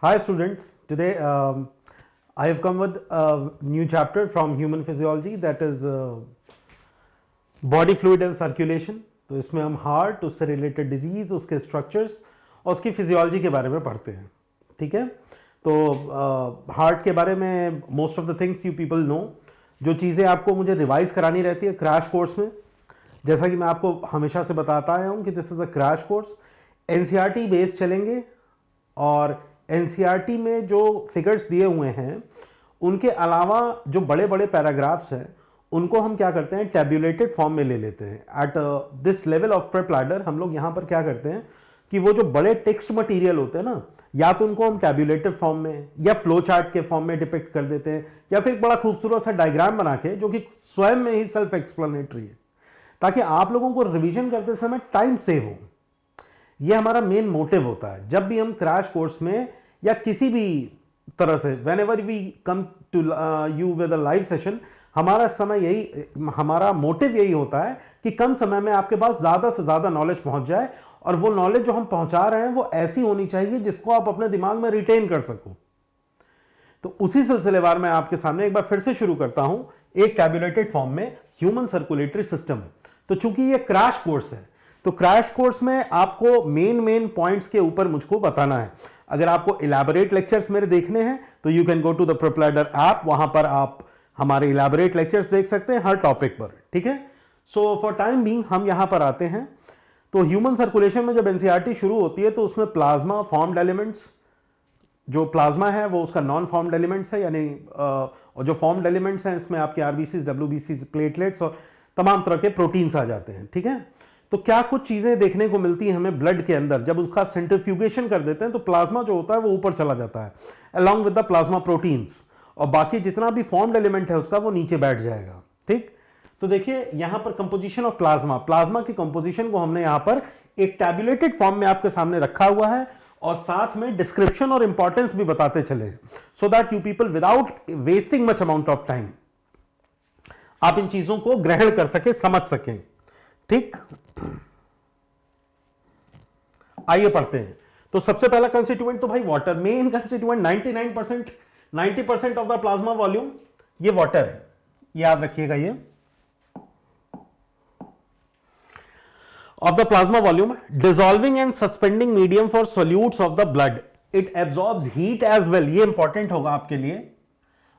Hi students, today I have come with a new chapter from human physiology, that is body fluid and circulation. तो इसमें हम heart, उससे related disease, उसके structures और उसकी physiology के बारे में पढ़ते हैं. ठीक है, तो हार्ट के बारे में most of the things you people know. जो चीज़ें आपको मुझे रिवाइज करानी रहती है क्रैश कोर्स में, जैसा कि मैं आपको हमेशा से बताता आया हूँ कि this is a crash course. NCERT based चलेंगे और एनसीईआरटी में जो फिगर्स दिए हुए हैं उनके अलावा जो बड़े बड़े पैराग्राफ्स हैं उनको हम क्या करते हैं, टैब्यूलेटेड फॉर्म में ले लेते हैं. At this level of prep ladder हम लोग यहाँ पर क्या करते हैं कि वो जो बड़े टेक्स्ट मटेरियल होते हैं ना, या तो उनको हम टैब्यूलेटेड फॉर्म में या फ्लो चार्ट के फॉर्म में डिपिक्ट कर देते हैं, या फिर एक बड़ा खूबसूरत सा डायग्राम बना के जो कि स्वयं में ही सेल्फ एक्सप्लेनेटरी है, ताकि आप लोगों को रिवीजन करते समय टाइम सेव हो. ये हमारा मेन मोटिव होता है. जब भी हम क्रैश कोर्स में या किसी भी तरह से whenever we come to you with a live session, हमारा मोटिव यही होता है कि कम समय में आपके पास ज्यादा से ज्यादा नॉलेज पहुंच जाए, और वो नॉलेज जो हम पहुंचा रहे हैं वो ऐसी होनी चाहिए जिसको आप अपने दिमाग में रिटेन कर सको. तो उसी सिलसिलेवार में आपके सामने एक बार फिर से शुरू करता हूं एक टैब्यूलेटेड फॉर्म में ह्यूमन सर्कुलेटरी सिस्टम. तो चूंकि ये क्रैश कोर्स है, तो क्रैश कोर्स में आपको मेन पॉइंट्स के ऊपर मुझको बताना है. अगर आपको इलैबोरेट लेक्चर्स मेरे देखने हैं तो you can go to the Proplider app, वहां पर आप हमारे इलैबोरेट लेक्चर्स देख सकते हैं हर टॉपिक पर. ठीक है, सो फॉर टाइम बीइंग हम यहां पर आते हैं. तो ह्यूमन सर्कुलेशन में जब एनसीईआरटी शुरू होती है तो उसमें प्लाज्मा फॉर्म्ड एलिमेंट्स, जो प्लाज्मा है वो उसका नॉन फॉर्म्ड एलिमेंट्स है, यानी और जो फॉर्म्ड एलिमेंट्स हैं इसमें आपके आरबीसीज, डब्ल्यूबीसीज, प्लेटलेट्स और तमाम तरह के प्रोटीन्स आ जाते हैं. ठीक है, तो क्या कुछ चीजें देखने को मिलती हैं हमें ब्लड के अंदर. जब उसका सेंट्रीफ्यूगेशन कर देते हैं तो प्लाज्मा जो होता है वो ऊपर चला जाता है along with the plasma proteins, और बाकी जितना भी फॉर्म्ड एलिमेंट है उसका वो नीचे बैठ जाएगा. ठीक, तो देखिए यहां पर कंपोजिशन ऑफ प्लाज्मा की कंपोजिशन को हमने यहां पर एक टैब्यूलेटेड फॉर्म में आपके सामने रखा हुआ है, और साथ में डिस्क्रिप्शन और इंपॉर्टेंस भी बताते चले, so that you people without wasting much amount of time आप इन चीजों को ग्रहण कर सके, समझ सकें. ठीक, आइए पढ़ते हैं. तो सबसे पहला कंस्टिट्यूएंट तो भाई water, main constituent 90% of the plasma volume ये वाटर है, याद रखिएगा. ये of the plasma volume, dissolving and suspending medium for solutes of the blood, it absorbs heat as well. ये इंपॉर्टेंट होगा आपके लिए.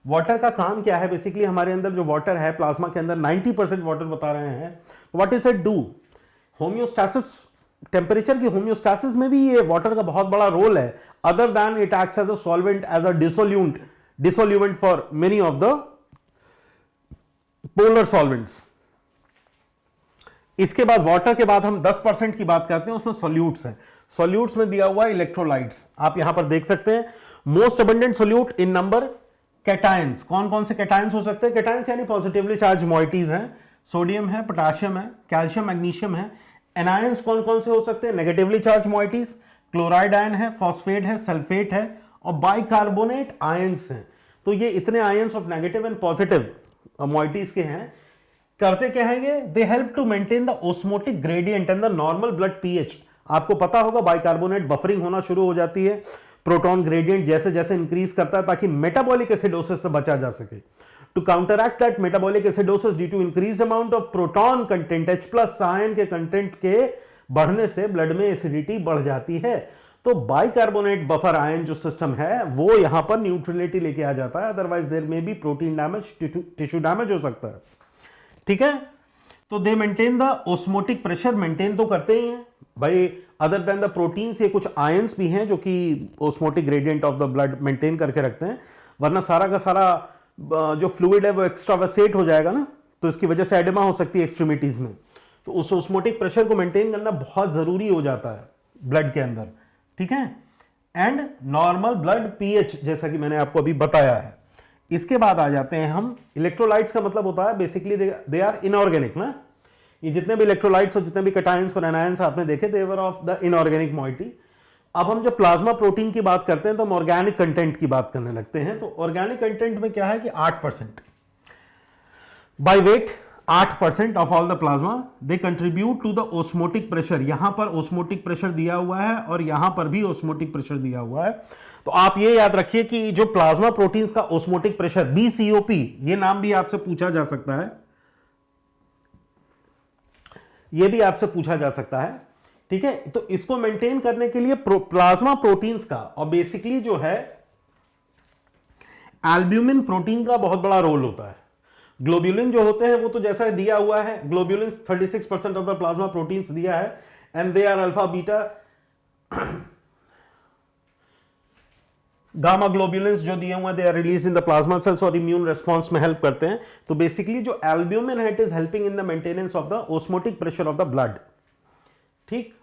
वाटर का काम क्या है, बेसिकली हमारे अंदर जो वाटर है प्लाज्मा के अंदर 90% वाटर बता रहे हैं. What is it do? Homeostasis, temperature की होम्योस्टैसिस में भी ये वाटर का बहुत बड़ा रोल है. Other than it acts as a solvent, as a dissoluent for many of the polar solvents. इसके बाद वाटर के बाद हम 10% की बात करते हैं, उसमें सोल्यूट्स हैं. सोल्यूट्स में दिया हुआ इलेक्ट्रोलाइट्स आप यहां पर देख सकते हैं. मोस्ट अबंडेंट सोल्यूट इन नंबर, कैटायंस. कौन कौन से कैटायंस हो सकते हैं? कैटायंस यानी पॉजिटिवली चार्ज मॉइटीज हैं. सोडियम है, पोटेशियम है, कैल्शियम, मैग्नीशियम है. एनायंस कौन कौन से हो सकते हैं? Negatively charged moieties, chloride ion है, फॉस्फेट है, सल्फेट है, और बाइकार्बोनेट आयंस हैं. तो ये इतने ions of negative and positive moieties के हैं. करते क्या है ये? They help to maintain the osmotic gradient and the normal blood pH. आपको पता होगा बाइकार्बोनेट बफरिंग होना शुरू हो जाती है, प्रोटॉन ग्रेडियंट जैसे जैसे इंक्रीज करता है, ताकि मेटाबॉलिक एसिडोसिस से बचा जा सके. To counteract that metabolic acidosis due to increase amount of proton content, H+ ion के कंटेंट के बढ़ने से ब्लड में एसिडिटी बढ़ जाती है. तो बाइकार्बोनेट बफर आयन जो सिस्टम है वो यहां पर न्यूट्रलिटी लेके आ जाता है. अदरवाइज देयर में भी प्रोटीन डैमेज, टिश्यू डैमेज हो सकता है. ठीक है, तो दे maintain the osmotic pressure, maintain तो करते ही हैं भाई. अदर देन द प्रोटीन्स, ये कुछ आयंस भी हैं जो कि osmotic gradient of the blood maintain करके रखते हैं, वरना सारा का सारा जो फ्लूइड है वो एक्स्ट्रावेसेट हो जाएगा ना, तो इसकी वजह से एडेमा हो सकती है एक्सट्रीमिटीज में. तो उस ऑस्मोटिक प्रेशर को मेंटेन करना बहुत जरूरी हो जाता है ब्लड के अंदर. ठीक है, एंड नॉर्मल ब्लड पीएच, जैसा कि मैंने आपको अभी बताया है. इसके बाद आ जाते हैं हम इलेक्ट्रोलाइट्स. का मतलब होता है बेसिकली दे आर इनऑर्गेनिक ना. ये जितने भी इलेक्ट्रोलाइट्स और जितने भी कैटायंस और एनायंस आपने देखे, they were of the inorganic moiety. अब हम जब प्लाज्मा प्रोटीन की बात करते हैं तो हम ऑर्गेनिक कंटेंट की बात करने लगते हैं. तो ऑर्गेनिक कंटेंट में क्या है कि 8% by weight 8% of all the plasma they contribute to the osmotic pressure. यहां पर ओस्मोटिक प्रेशर दिया हुआ है और यहां पर भी ओस्मोटिक प्रेशर दिया हुआ है। तो आप ये याद रखिए कि जो प्लाज्मा प्रोटीन्स का ओस्मोटिक प्रेशर BCOP, ये नाम भी आपसे पूछा जा सकता है, ये भी आपसे पूछा जा सकता है, ठीक है। तो इसको मेंटेन करने के लिए प्लाज्मा प्रोटीन्स का और बेसिकली जो है एल्ब्यूमिन प्रोटीन का बहुत बड़ा रोल होता है। ग्लोब्यूलिन जो होते हैं वो तो जैसा दिया हुआ है, globulin 36% of the plasma proteins दिया है and they are alpha beta gamma globulins जो दिए हुए they are release in the plasma cells और इम्यून रेस्पॉन्स में हेल्प करते हैं। तो बेसिकली जो एल्ब्यूमिन है it is helping in the maintenance of the osmotic pressure of the blood, ठीक।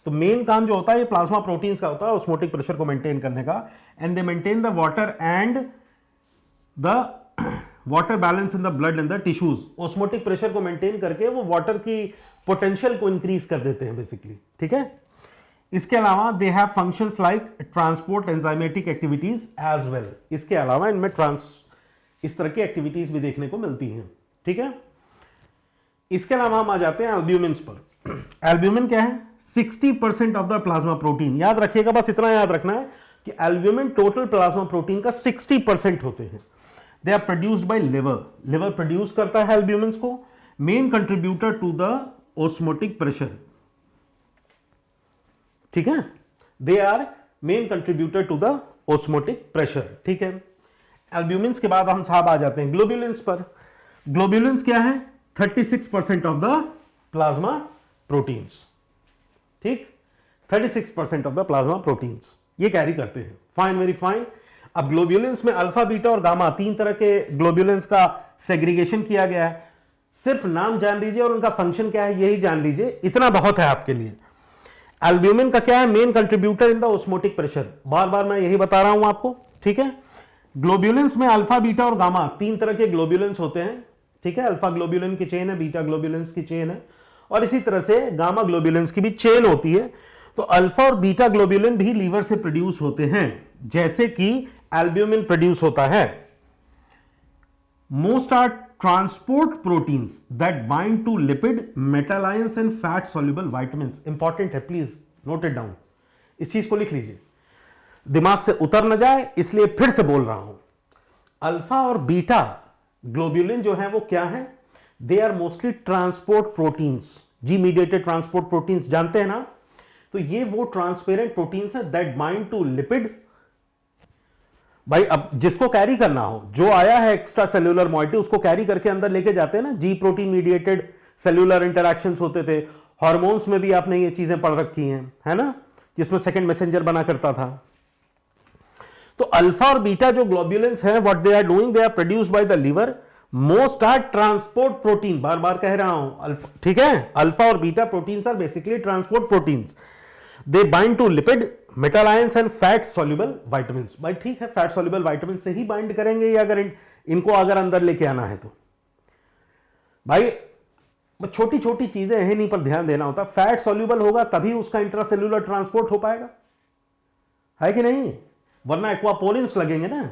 तो मेन काम जो होता है ये प्लाज्मा प्रोटीन्स का होता है ओस्मोटिक प्रेशर को मेंटेन करने का, and they maintain the water and the water balance in the blood and the tissues. Osmotic pressure को मेंटेन करके वो वाटर की पोटेंशियल को इंक्रीज कर देते हैं बेसिकली, ठीक है। इसके अलावा they have functions like transport enzymatic activities as well. इसके अलावा इनमें इस तरह की एक्टिविटीज भी देखने को मिलती हैं, ठीक है। इसके अलावा हम आ जाते हैं एल्ब्यूमिन पर। एल्ब्यूमिन क्या है? 60% ऑफ द प्लाज्मा प्रोटीन। याद रखिएगा, बस इतना याद रखना है कि एल्ब्यूमिन टोटल प्लाज्मा प्रोटीन का 60% होते हैं। They are produced by liver. Liver produce करता है एल्ब्यूमिन को। Main contributor to the osmotic pressure, ठीक है। They are main contributor to the osmotic pressure, ठीक है। एल्ब्यूमिन्स के बाद हम साहब आ जाते हैं ग्लोब्यूलिन्स पर। ग्लोब्यूलिन्स क्या है? 36% ऑफ द प्लाज्मा प्रोटीन्स, ठीक। 36% ऑफ द प्लाज्मा प्रोटीन्स ये कैरी करते हैं। Fine, very fine. अब ग्लोब्यूलिन्स में अल्फा, बीटा और गामा 3 तरह के ग्लोब्यूलिन्स का सेग्रीगेशन किया गया है। सिर्फ नाम जान लीजिए और उनका फंक्शन क्या है यही जान लीजिए, इतना बहुत है आपके लिए। एल्ब्यूमिन का क्या है? Main contributor in the osmotic pressure. बार बार मैं यही बता रहा हूं आपको, ठीक है। ग्लोब्यूलिन्स में अल्फा, बीटा और गामा 3 तरह के ग्लोब्यूलिन्स होते हैं, ठीक है। अल्फा ग्लोब्यूलिन की चेन है, बीटा ग्लोब्यूलिन्स की चेन है और इसी तरह से गामा ग्लोब्यूलिन्स की भी चेन होती है। तो अल्फा और बीटा ग्लोब्यूलिन भी लीवर से प्रोड्यूस होते हैं जैसे कि एल्ब्यूमिन प्रोड्यूस होता है। Most are transport proteins that bind to lipid, metal ions and fat soluble vitamins. Important है, प्लीज नोट इट डाउन, इस चीज को लिख लीजिए, दिमाग से उतर न जाए, इसलिए फिर से बोल रहा हूं। अल्फा और बीटा ग्लोब्यूलिन जो है वो क्या है? They are mostly transport proteins. G mediated transport proteins जानते हैं ना? तो ये वो ट्रांसपेरेंट प्रोटीन्स है दैट बाइंड टू लिपिड। भाई अब जिसको कैरी करना हो, जो आया है एक्स्ट्रा सेल्यूलर मॉइटी उसको कैरी करके अंदर लेके जाते हैं ना। G protein mediated cellular interactions होते थे। हार्मोन्स में भी आपने ये चीजें पढ़ रखी हैं, है ना, जिसमें सेकंड मैसेंजर बना करता था। तो अल्फा और बीटा जो ग्लोब्यूलिन्स हैं, what they are doing, they are produced by the liver. Most are transport protein, बार बार कह रहा हूं, अल्फा, ठीक है। अल्फा और beta proteins are basically transport proteins. They bind to lipid, metal ions and fat soluble vitamins. भाई ठीक है, फैट सॉल्युबल विटामिन से ही बाइंड करेंगे या अगर इनको अगर अंदर लेके आना है तो। भाई छोटी छोटी चीजें हैं, नहीं पर ध्यान देना होता। फैट सॉल्युबल होगा तभी उसका इंट्रासेल्युलर ट्रांसपोर्ट हो पाएगा, है कि नहीं? वरना एक्वापोरिन्स लगेंगे ना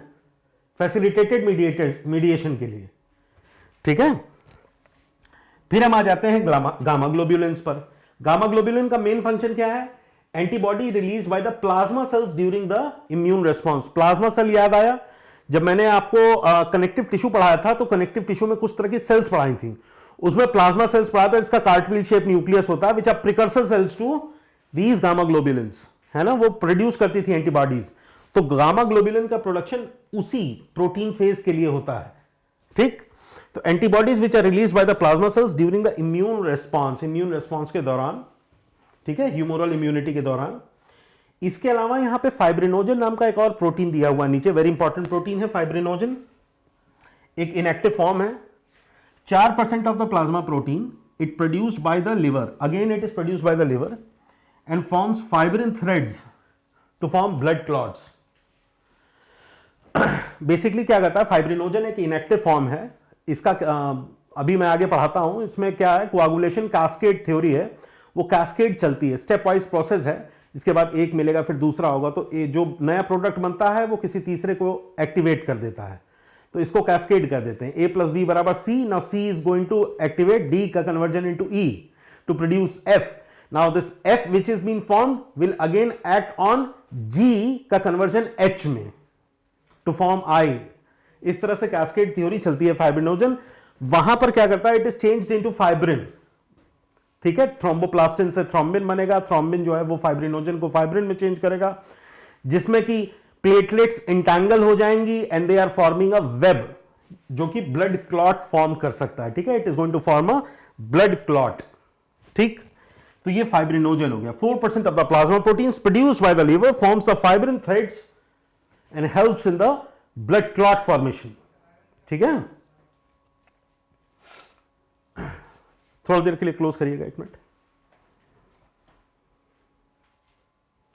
फैसिलिटेटेड मीडिएशन के लिए, ठीक है। फिर हम आ जाते हैं गामा ग्लोब्यूलिन्स पर। गामा ग्लोब्यूलिन का मेन फंक्शन क्या है? Antibody released by the plasma cells during the immune response. Plasma cell याद आया? जब मैंने आपको कनेक्टिव टिश्यू पढ़ाया था तो कनेक्टिव टिश्यू में कुछ तरह की सेल्स पढ़ाई थी, उसमें प्लाज्मा सेल्स पढ़ा था। इसका कार्टवील शेप न्यूक्लियस होता है which are precursor cells to these gamma globulins, है ना, वो प्रोड्यूस करती थी एंटीबॉडीज। तो गामा ग्लोब्यूलिन का प्रोडक्शन उसी प्रोटीन फेज के लिए होता है, ठीक। तो antibodies which are release by the plasma cells during the immune response के दौरान, ठीक है, ह्यूमोरल इम्यूनिटी के दौरान। इसके अलावा यहां पे फाइब्रिनोजन नाम का एक और प्रोटीन दिया हुआ नीचे, वेरी इंपॉर्टेंट प्रोटीन है फाइब्रिनोजन। एक इनएक्टिव फॉर्म है। 4% of the plasma protein it produced by the liver, again it is produced by the liver and forms fibrin threads to form blood clots. Basically क्या कहता है, fibrinogen एक inactive form है। इसका अभी मैं आगे पढ़ाता हूं। इसमें क्या है, कोआगुलेशन कैस्केड थ्योरी है, वो कैस्केड चलती है, स्टेप वाइज प्रोसेस है। इसके बाद एक मिलेगा फिर दूसरा होगा, तो ये जो नया प्रोडक्ट बनता है वो किसी तीसरे को एक्टिवेट कर देता है। तो इसको कैस्केड कर देते हैं, A प्लस बी बराबर C. Now C is going to activate D का conversion into E to produce F. Now this F which is been form will again act on G का कन्वर्जन H में to form I. इस तरह से cascade theory चलती है fibrinogen. वहां पर क्या करता है, it is changed into fibrin. ठीक है, थ्रोम्बोप्लास्टिन से थ्रोम्बिन बनेगा, थ्रोम्बिन जो है वो फाइब्रिनोजन को फाइब्रिन में चेंज करेगा, जिसमें कि प्लेटलेट्स इंटैंगल हो जाएंगी and they are forming a web जो कि ब्लड क्लॉट फॉर्म कर सकता है. ठीक है, it is going to form a blood clot. ठीक, तो ये फाइब्रिनोजन हो गया. 4% of the plasma proteins produced by the liver forms the fibrin threads and helps in the blood clot formation. ठीक है, थोड़ी देर के लिए क्लोज करिएगा, 1 मिनट.